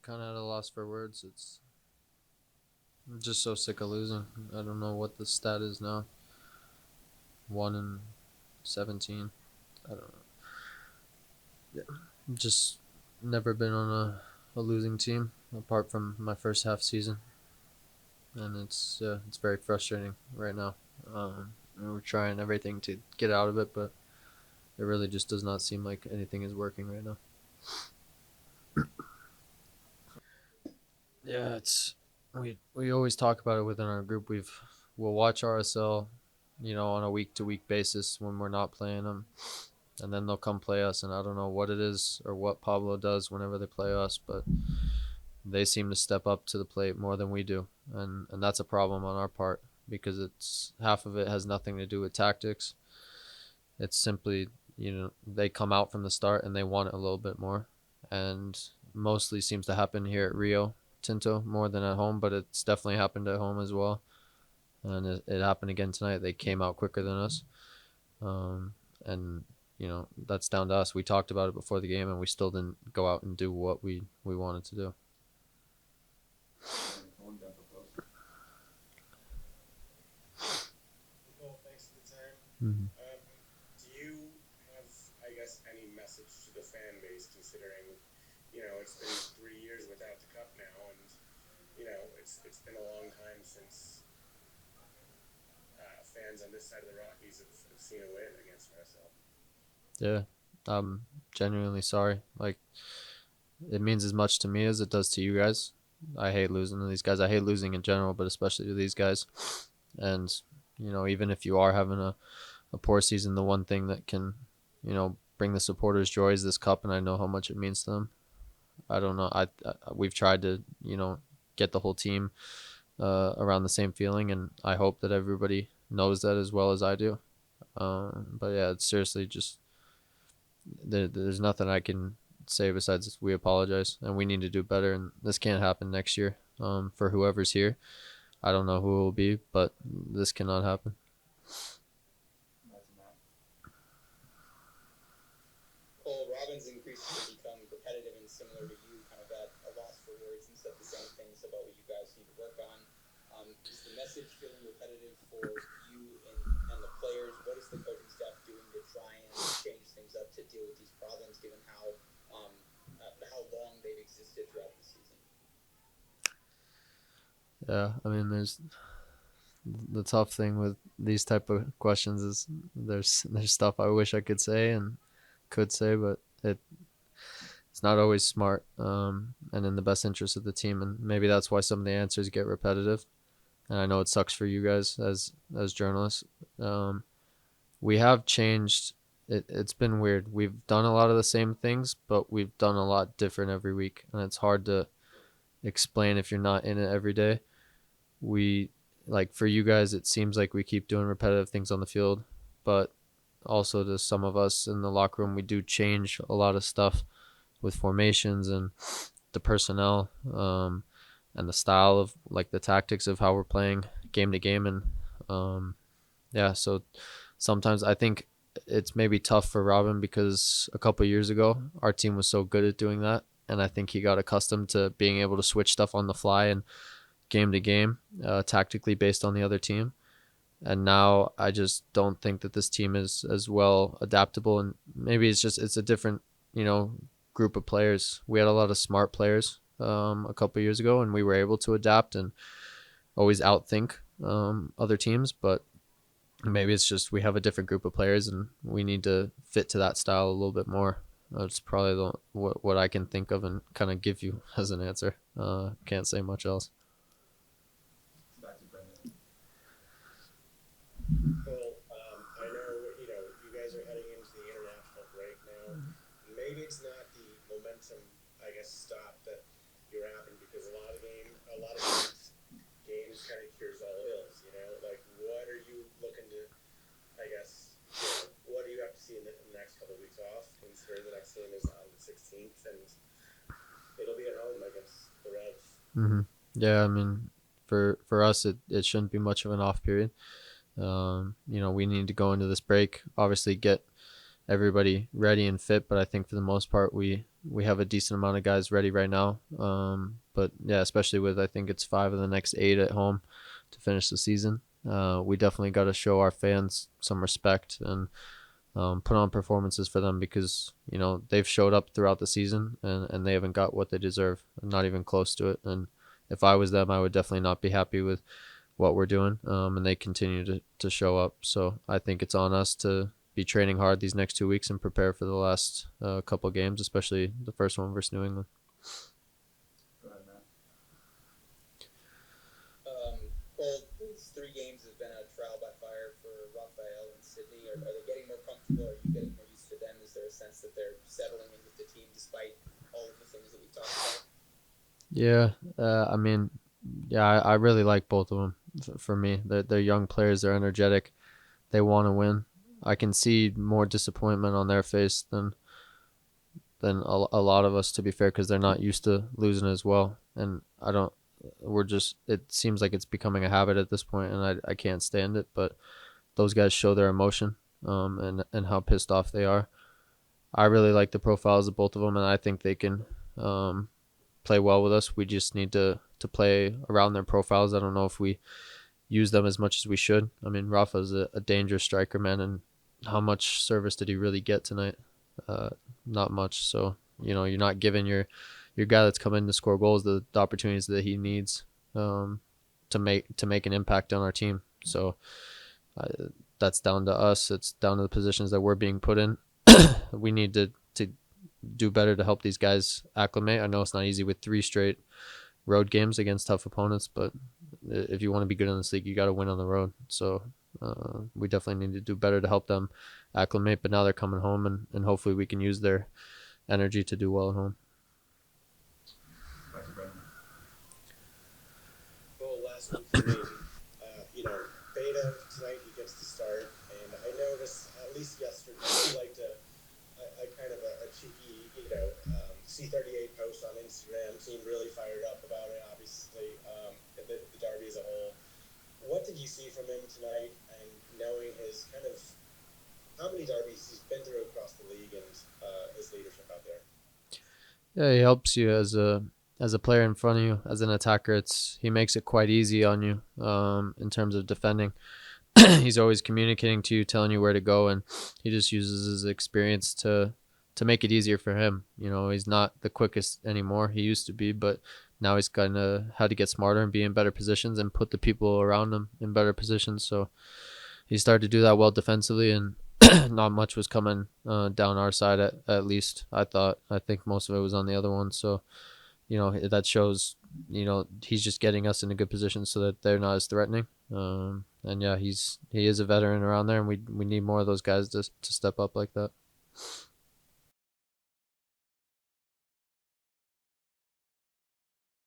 kind of at a loss for words. I'm just so sick of losing. I don't know what the stat is now. 1-17. I don't know. Yeah. Just never been on a losing team apart from my first half season, and it's very frustrating right now. And we're trying everything to get out of it, but it really just does not seem like anything is working right now. Yeah, we always talk about it within our group. We'll watch RSL, on a week to week basis when we're not playing them, and then they'll come play us. And I don't know what it is or what Pablo does whenever they play us, but they seem to step up to the plate more than we do, and that's a problem on our part because it's half of it has nothing to do with tactics. It's simply they come out from the start and they want it a little bit more, and mostly seems to happen here at Rio Tinto more than at home, but it's definitely happened at home as well, and it happened again tonight. They came out quicker than us, and that's down to us. We talked about it before the game, and we still didn't go out and do what we wanted to do. Nicole, thanks for the time. Mm-hmm. Do you have, I guess, any message to the fan base, considering, it's been 3 years without the cup now, and it's been a long time since fans on this side of the Rockies have seen a win against RSL. Yeah, I'm genuinely sorry. Like, it means as much to me as it does to you guys. I hate losing to these guys. I hate losing in general, but especially to these guys. And even if you are having a poor season, the one thing that can bring the supporters joy is this cup, and I know how much it means to them. I don't know. We've tried to get the whole team around the same feeling, and I hope that everybody knows that as well as I do. But yeah, it's seriously just there's nothing I can say besides we apologize and we need to do better, and this can't happen next year. For whoever's here, I don't know who it will be, but this cannot happen. Cole, Robin's increasingly become repetitive and similar to you, kind of at a loss for words and said the same things about what you guys need to work on. Is the message feeling repetitive for you and the players? What is the coaching staff doing to try and change things up to deal with these problems, given how long they've existed throughout the season? Yeah, I mean, there's the tough thing with these type of questions is there's stuff I wish I could say and could say, but it's not always smart, and in the best interest of the team, and maybe that's why some of the answers get repetitive. And I know it sucks for you guys as journalists. We have changed. It's been weird. We've done a lot of the same things, but we've done a lot different every week, and it's hard to explain if you're not in it every day. We like for you guys, it seems like we keep doing repetitive things on the field, but also to some of us in the locker room, we do change a lot of stuff with formations and the personnel, and the style of like the tactics of how we're playing game to game, and yeah. So sometimes I think it's maybe tough for Robin because a couple of years ago our team was so good at doing that, and I think he got accustomed to being able to switch stuff on the fly and game to game, tactically based on the other team. And now I just don't think that this team is as well adaptable, and maybe it's a different group of players. We had a lot of smart players a couple of years ago, and we were able to adapt and always outthink other teams. But maybe it's just we have a different group of players, and we need to fit to that style a little bit more. That's probably what I can think of and kind of give you as an answer. Can't say much else. Cole, I know, you guys are heading into the international break now. Maybe it's not the momentum, I guess, stop that you're having, because a lot of these games kind of cures all ills, Like, what are you looking to, I guess, what do you have to see in the next couple of weeks off, considering the next game is on the 16th, and it'll be at home against the Reds? Mm-hmm. Yeah, I mean, for us, it shouldn't be much of an off period. We need to go into this break, obviously get everybody ready and fit, but I think for the most part we have a decent amount of guys ready right now. But yeah, especially with I think it's 5 of the next 8 at home to finish the season. We definitely got to show our fans some respect and put on performances for them because they've showed up throughout the season and they haven't got what they deserve, not even close to it. And if I was them, I would definitely not be happy with what we're doing, and they continue to show up. So I think it's on us to be training hard these next 2 weeks and prepare for the last couple games, especially the first one versus New England. Go ahead, Matt. Cole, these 3 games have been a trial by fire for Raphael and Sydney. Are they getting more comfortable? Are you getting more used to them? Is there a sense that they're settling in with the team despite all of the things that we talked about? Yeah, I mean, yeah, I really like both of them. For me, they're young players. They're energetic. They want to win. I can see more disappointment on their face than a lot of us, to be fair, because they're not used to losing as well. And I don't. We're just. It seems like it's becoming a habit at this point, and I can't stand it. But those guys show their emotion, and how pissed off they are. I really like the profiles of both of them, and I think they can play well with us. We just need to play around their profiles. I don't know if we use them as much as we should. I mean, Rafa's a dangerous striker, man, and how much service did he really get tonight? Uh, Not much. So you're not giving your guy that's come in to score goals the opportunities that he needs to make an impact on our team. So that's down to us. It's down to the positions that we're being put in. We need to do better to help these guys acclimate. I know it's not easy with 3 straight road games against tough opponents, but if you want to be good in this league, you got to win on the road. So we definitely need to do better to help them acclimate. But now they're coming home, and hopefully we can use their energy to do well at home. Well, last one for me. Beta tonight he gets to start, and I noticed at least yesterday he liked a kind of a cheeky, C38 post on Instagram. Seemed really fired up about it. Obviously, the derby as a whole. What did you see from him tonight? And knowing his kind of how many derbies he's been through across the league and his leadership out there. Yeah, he helps you as a player in front of you. As an attacker, he makes it quite easy on you in terms of defending. He's always communicating to you, telling you where to go, and he just uses his experience to make it easier for him. He's not the quickest anymore. He used to be, but now he's kind of how to get smarter and be in better positions and put the people around him in better positions. So he started to do that well defensively, and not much was coming down our side at least. I think most of it was on the other one. So that shows he's just getting us in a good position so that they're not as threatening. And yeah, he is a veteran around there, and we need more of those guys to step up like that.